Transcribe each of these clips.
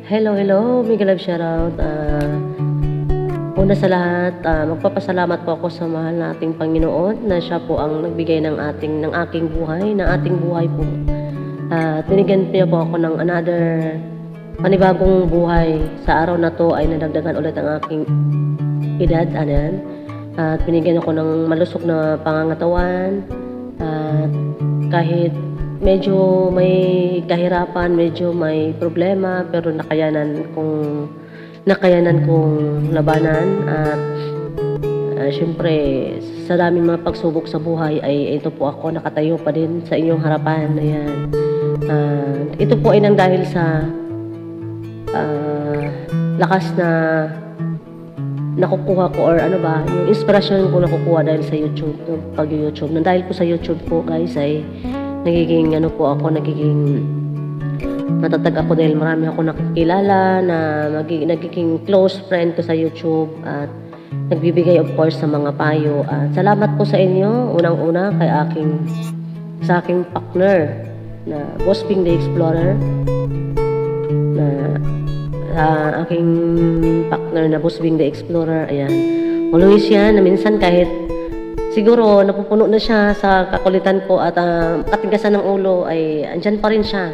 Hello, mega love shoutout. Una sa lahat, magpapasalamat po ako sa mahal nating Panginoon na siya po ang nagbigay ng aking buhay, ng ating buhay po. Binigyan niya po ako ng another panibagong buhay. Sa araw na to ay nadagdagan ulit ang aking edad, anan. At binigyan ako ng malusog na pangangatawan. At kahit medyo may kahirapan, medyo may problema, pero nakayanan kong labanan. At syempre, sa daming mga pagsubok sa buhay ay ito po ako nakatayo pa din sa inyong harapan. Ayan. Ito po ay nang dahil sa lakas na nakukuha ko, or ano ba, yung inspirasyon ko nakukuha dahil sa YouTube, pag-YouTube. Dahil po sa YouTube po guys ay nagiging matatag ako dahil marami ako nakikilala na nagiging close friend ko sa YouTube at nagbibigay of course sa mga payo. At salamat po sa inyo, unang-una sa aking partner na Boss Bing the Explorer, na aking partner na Boss Bing the Explorer. Ayan, always yan na minsan kahit siguro napupuno na siya sa kakulitan ko at katigasan ng ulo, ay andyan pa rin siya,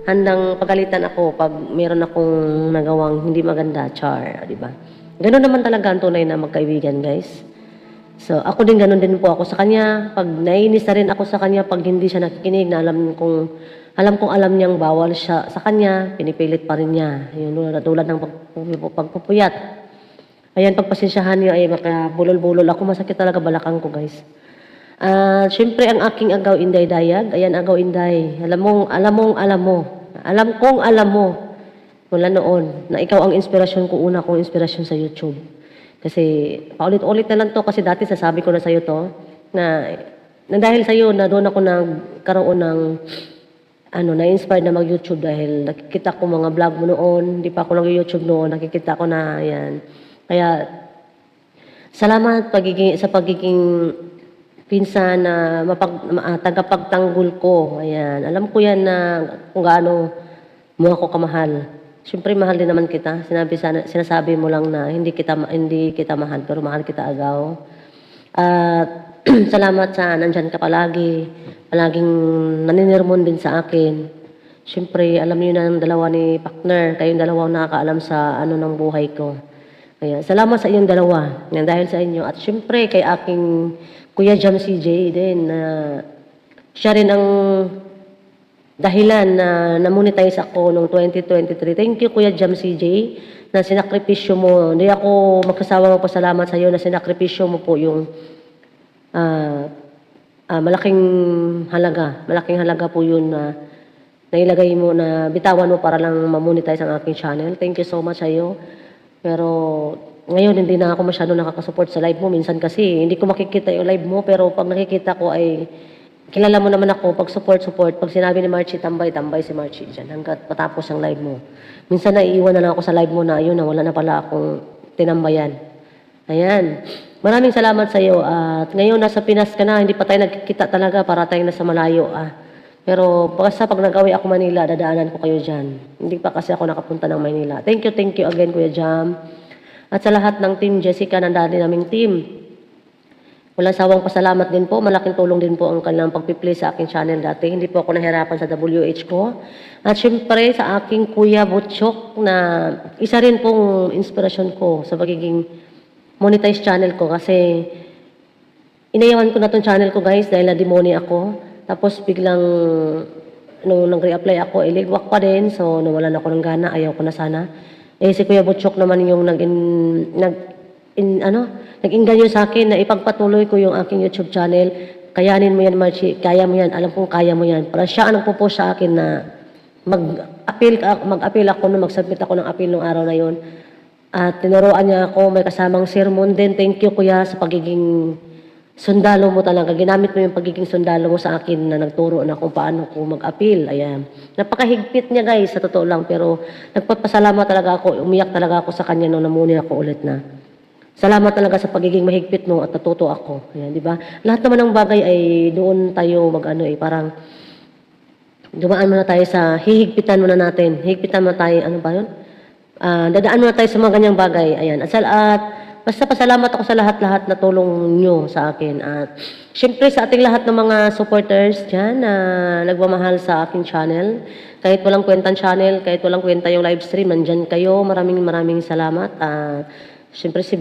handang pagalitan ako pag meron akong nagawang hindi maganda, char, di ba? Ganoon naman talaga ang tunay na magkaibigan, guys. So ako din, ganoon din po ako sa kanya. Pag naiinis na rin ako sa kanya pag hindi siya nakikinig, na alam kong niyang bawal siya sa kanya, pinipilit pa rin niya. Yun, tulad ng pagpupuyat. Ayan, pagpasensyahan niyo ay makabulol-bulol ako. Masakit talaga balakang ko, guys. Siyempre, ang aking agaw Inday Dayag. Ayan, agaw Inday. Alam kong alam mo mula noon na ikaw ang inspirasyon ko, una kong inspirasyon sa YouTube. Kasi paulit-ulit na lang to, kasi dati sasabi ko na sa'yo to, na dahil sa'yo na doon ako nagkaroon ng na-inspired na mag-YouTube dahil nakikita ko mga vlog mo noon. Hindi pa ako nag-YouTube noon, nakikita ko na, ayan. Kaya, salamat sa pagiging pinsan na tagapagtanggol ko. Ayan. Alam ko yan na kung gaano mo ako kamahal. Siyempre, mahal din naman kita. Sinasabi mo lang na hindi kita mahal, pero mahal kita agaw. At salamat sa nandyan ka palagi. Palaging naninirmon din sa akin. Siyempre, alam niyo na ng dalawa ni partner. Kayong dalawa nakakaalam sa ng buhay ko. Kaya, salamat sa inyong dalawa. Dahil sa inyo. At siyempre, kay aking Kuya Jam CJ din. Siya rin ang dahilan na na-monetize ako noong 2023. Thank you, Kuya Jam CJ, na sinakripisyo mo. Hindi ako magkasawang magpasalamat sa iyo na sinakripisyo mo po yung malaking halaga po yun na nailagay mo, na bitawan mo para lang ma-monetize ang aking channel. Thank you so much sa iyo. Pero ngayon hindi na ako masyado nakakasupport sa live mo. Minsan kasi hindi ko makikita yung live mo, pero pag nakikita ko ay kilala mo naman ako. Pag support. Pag sinabi ni Marchie, tambay si Marchie dyan hanggat matapos ang live mo. Minsan naiiwan na lang ako sa live mo na ayun na wala na pala akong tinambayan. Ayan. Maraming salamat sa iyo. At ngayon nasa Pinas ka na, hindi pa tayo nagkikita talaga, para tayong nasa malayo. Pero pag nag-awi ako Manila, dadaanan ko kayo dyan. Hindi pa kasi ako nakapunta ng Manila. Thank you again, Kuya Jam. At sa lahat ng team Jessica, nandali naming team, walang sawang pasalamat din po. Malaking tulong din po ang kanilang pagpiplay sa aking channel dati. Hindi po ako nahirapan sa WH ko. At syempre sa aking Kuya Butchok, na isa rin pong inspirasyon ko sa pagiging monetize channel ko, kasi inayawan ko na tong channel ko, guys, dahil na-demoni ako. Tapos biglang nung nag-reapply ako, ligwak pa din. So nawalan ako ng gana, ayaw ko na sana. Si Kuya Butchok naman yung nag-inganyo sa akin na ipagpatuloy ko yung aking YouTube channel. Kayanin mo yan, Marchie. Kaya mo yan. Alam kong kaya mo yan. Para siya ang nagpo-post sa akin na mag-appeal ako, mag-submit ako ng appeal nung araw na yon. At tinuruan niya ako, may kasamang sermon din. Thank you, Kuya, sa pagiging sundalo mo talaga. Ginamit mo yung pagiging sundalo mo sa akin, na nagturo na kung paano ko mag-appeal. Ayan. Napakahigpit niya, guys, sa totoo lang. Pero nagpapasalamat talaga ako, umiyak talaga ako sa kanya nung namuni ako ulit na. Salamat talaga sa pagiging mahigpit mo at natuto ako. Ayan, di ba? Lahat naman ng bagay ay doon tayo parang dumaan muna tayo sa hihigpitan muna natin. Hihigpitan muna tayo, ano ba yun? Dadaan muna tayo sa mga ganyang bagay. Ayan. At basta pasalamat ako sa lahat-lahat na tulong nyo sa akin. At syempre sa ating lahat ng mga supporters dyan na nagmamahal sa aking channel. Kahit walang kwentang channel, kahit walang kwenta yung live stream, nandyan kayo. Maraming salamat. Syempre si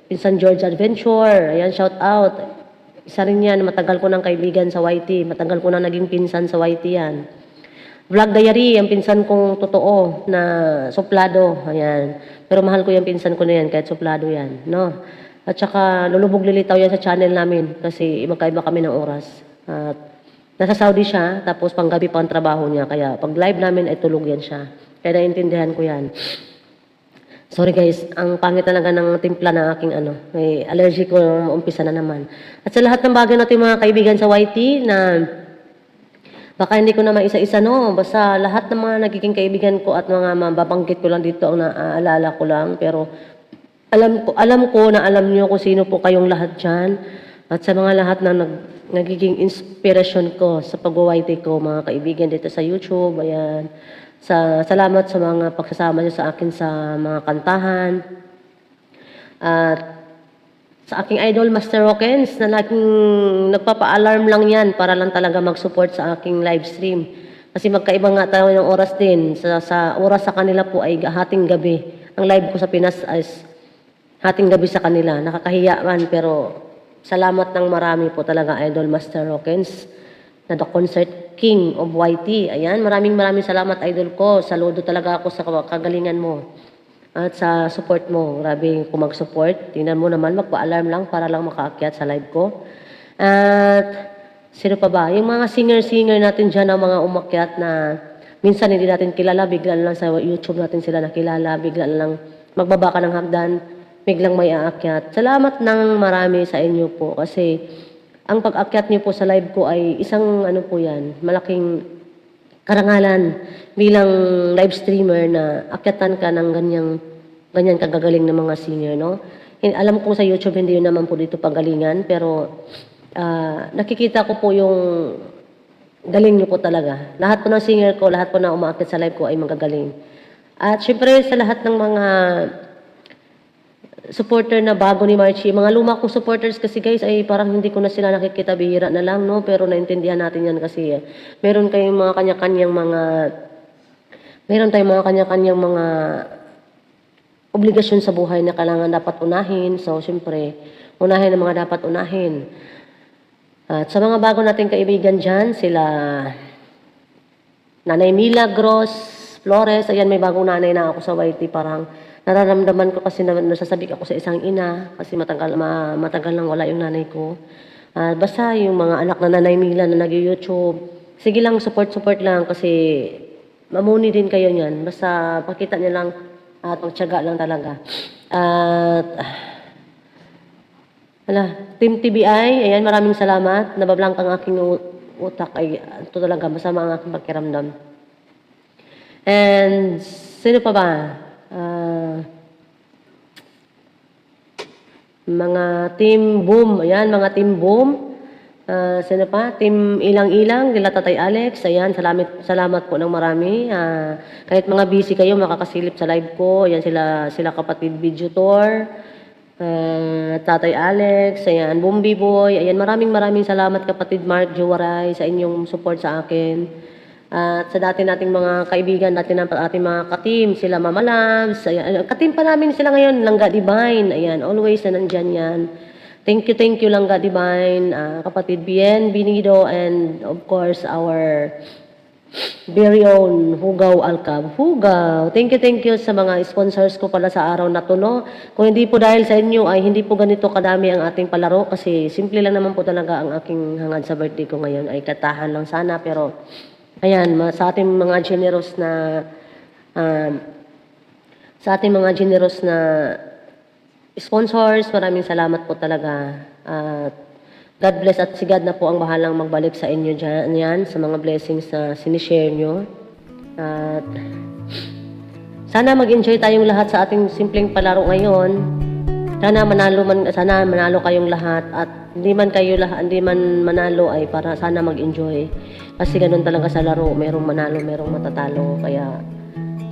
Pinsan George Adventure. Ayan, shout out. Isa rin yan, matagal ko ng kaibigan sa YT. Matagal ko na naging pinsan sa YT yan. Vlog Diary, ang pinsan kong totoo na suplado. Ayan. Pero mahal ko yung pinsan ko na yan, kahit suplado yan. No? At saka, lulubog lilitaw yan sa channel namin kasi magkaiba kami ng oras. At nasa Saudi siya, tapos panggabi pa ang trabaho niya. Kaya pag live namin ay tulog yan siya. Kaya naiintindihan ko yan. Sorry guys, ang pangit talaga ng timpla na aking may allergy ko umpisa na naman. At sa lahat ng bagay natin mga kaibigan sa YT na baka hindi ko na maisa-isa, no? Basta lahat ng mga nagiging kaibigan ko at mga mababanggit ko lang dito ang naaalala ko lang. Pero alam ko na alam niyo kung sino po kayong lahat dyan. At sa mga lahat na nagiging inspiration ko sa pag-YT ko, mga kaibigan dito sa YouTube, ayan. Salamat sa mga pagsasama niyo sa akin sa mga kantahan. At sa aking idol, Master Rockens, na laging nagpapa-alarm lang yan para lang talaga mag-support sa aking live stream. Kasi magkaiba nga tayo ng oras din. Sa oras sa kanila po ay hating gabi. Ang live ko sa Pinas ay hating gabi sa kanila. Nakakahiya man, pero salamat ng marami po talaga, idol Master Rockens, na the concert king of YT. Ayan, maraming salamat, idol ko. Saludo talaga ako sa kagalingan mo. At sa support mo, grabe kung mag-support. Tingnan mo naman, magpa-alarm lang para lang makaakyat sa live ko. At sino pa ba? Yung mga singer natin dyan, ang mga umakyat na minsan hindi natin kilala, bigla lang sa YouTube natin sila nakilala, bigla lang magbaba ka ng hagdan, biglang may aakyat. Salamat ng marami sa inyo po kasi ang pag-akyat niyo po sa live ko ay isang po yan, malaking karangalan bilang live streamer na akyatan ka ng ganyan kagagaling na mga singer, no? Alam ko sa YouTube hindi yun naman po dito pagalingan, pero nakikita ko po yung galing niyo po talaga. Lahat po ng singer ko, lahat po na umaakyat sa live ko ay magagaling. At syempre sa lahat ng mga supporter na bago ni Marchie. Mga luma kong supporters kasi guys ay parang hindi ko na sila nakikita, bihira na lang, no? Pero naintindihan natin yan kasi meron tayong mga kanya-kanyang mga obligasyon sa buhay na kailangan dapat unahin. So, syempre, unahin ang mga dapat unahin. At sa mga bago nating kaibigan dyan, sila Nanay Milagros Flores. Ayan, may bagong nanay na ako sa YT. Parang nararamdaman ko kasi nasasabik ako sa isang ina kasi matagal lang wala yung nanay ko. Basta yung mga anak na Nanay Mila na nag-YouTube, sige lang, support lang kasi mamuni din kayo niyan. Basta pakita niyo lang at magtiyaga lang talaga. At Team TBI, ayan, maraming salamat. Nabablank ang aking utak ay ito talaga, masama ang aking pakiramdam. And sino pa ba? Mga Team Boom, ayan, mga Team Boom. Sino pa? Team Ilang-Ilang, nila Tatay Alex, ayan, salamat po ng marami. Kahit mga busy kayo, makakasilip sa live ko, ayan, sila kapatid Video Tour, Tatay Alex, ayan, Bumbi Boy, ayan, maraming salamat kapatid Mark Juwaray sa inyong support sa akin. At sa dati nating mga kaibigan, ating mga ka-team, sila Mama Labs, ayan, ka-team pa namin sila ngayon, Langga Divine, ayan, always na nandyan yan. Thank you Langga Divine, kapatid Bien, Binido, and of course our very own Hugaw Alcab. Hugaw, thank you sa mga sponsors ko pala sa araw na to, no? Kung hindi po dahil sa inyo ay hindi po ganito kadami ang ating palaro kasi simple lang naman po talaga ang aking hangad sa birthday ko ngayon ay katahan lang sana, pero ayan, sa ating mga generous na sponsors, maraming salamat po talaga. God bless at si God na po ang bahalang magbalik sa inyo dyan sa mga blessings na sinishare nyo. At sana mag-enjoy tayong lahat sa ating simpleng palaro ngayon. Sana manalo kayong lahat at hindi man manalo ay para sana mag-enjoy. Kasi ganun talaga sa laro, merong manalo, merong matatalo. Kaya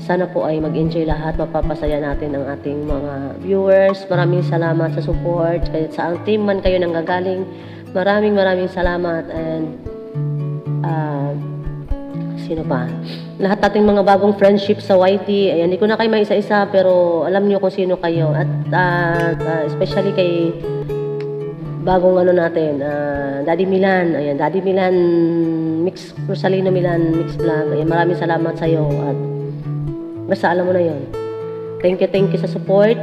sana po ay mag-enjoy lahat, mapapasaya natin ang ating mga viewers. Maraming salamat sa support, kahit sa ang team man kayo nanggagaling. Maraming salamat and sino pa? Lahat ating mga bagong friendship sa YT, ayan, hindi ko na kayo may isa-isa pero alam niyo kung sino kayo at especially kay bagong ano natin, Daddy Milan, ayan, Daddy Milan Mix, Rosalino Milan Mix Vlog, ayan, maraming salamat sa iyo at basta alam mo na yon. Thank you sa support,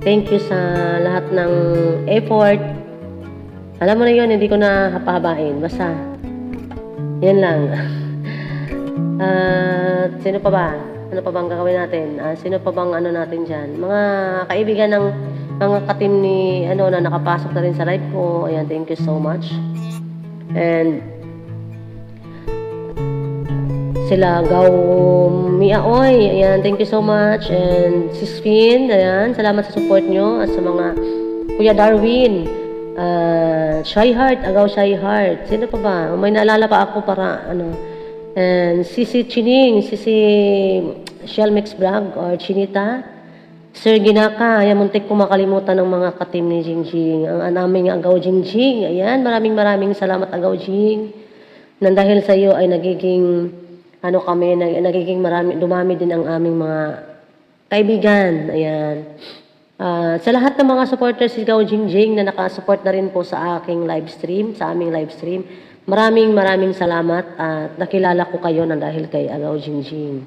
thank you sa lahat ng effort, alam mo na yon, hindi ko na hapahabain, basta yan lang. Sino pa ba? Ano pa bang gagawin natin? Sino pa bang ano natin dyan? Mga kaibigan ng mga katim ni ano na nakapasok na rin sa live ko. Ayan, thank you so much. And sila Gaw Miaoy. Ayan, thank you so much. And Sis Finn, ayan, salamat sa support nyo. At sa mga Kuya Darwin, Shy Heart, Agaw Shy Heart. Sino pa ba? May naalala pa ako para ano. And Sisi Chining, Sisi Shell Mix Vlog or Chinita. Sir Ginaka, ayan, muntik ko makalimutan ng mga katim ni Jingjing. Ang naming Agaw Jingjing. Ayan, maraming salamat Agaw Jing. Nang dahil sa iyo ay nagiging ano kami, nagiging dumami din ang aming mga kaibigan. Ayan. Sa lahat ng mga supporters si Agaw Jingjing na nakasupport na rin po sa aking live stream, sa aming live stream, maraming salamat at nakilala ko kayo nang dahil kay Agaw Jingjing.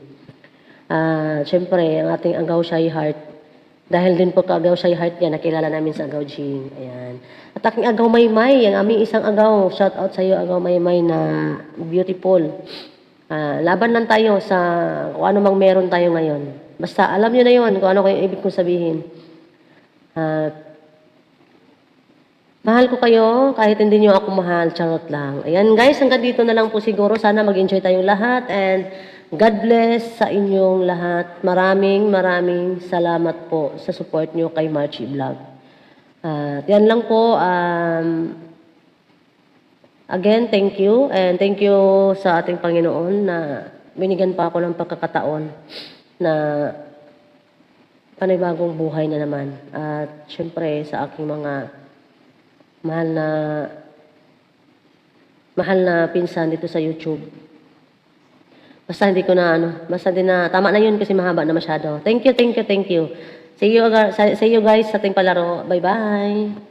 Siyempre, ang ating Agaw Shy Heart, dahil din po ka Agaw Shy Heart niya, nakilala namin sa Agaw Jing. Ayan. At aking Agaw Maymay, ang aming isang Agaw, shout out sa iyo Agaw Maymay na beautiful. Laban lang tayo sa kung ano mang meron tayo ngayon. Basta alam niyo na yon kung ano yung ibig kong sabihin. Mahal ko kayo, kahit hindi niyo ako mahal, charot lang. Ayan guys, hanggang dito na lang po siguro. Sana mag-enjoy tayong lahat and God bless sa inyong lahat. Maraming salamat po sa support niyo kay Marchie Vlog. Yan lang po. Again, thank you. And thank you sa ating Panginoon na binigyan pa ako ng pagkakataon na panibagong buhay na naman. At syempre sa aking mga mahal na pinsan dito sa YouTube. Basta hindi ko na basta din na, tama na yun kasi mahaba na masyado. Thank you. See you guys sa ating palaro. Bye-bye.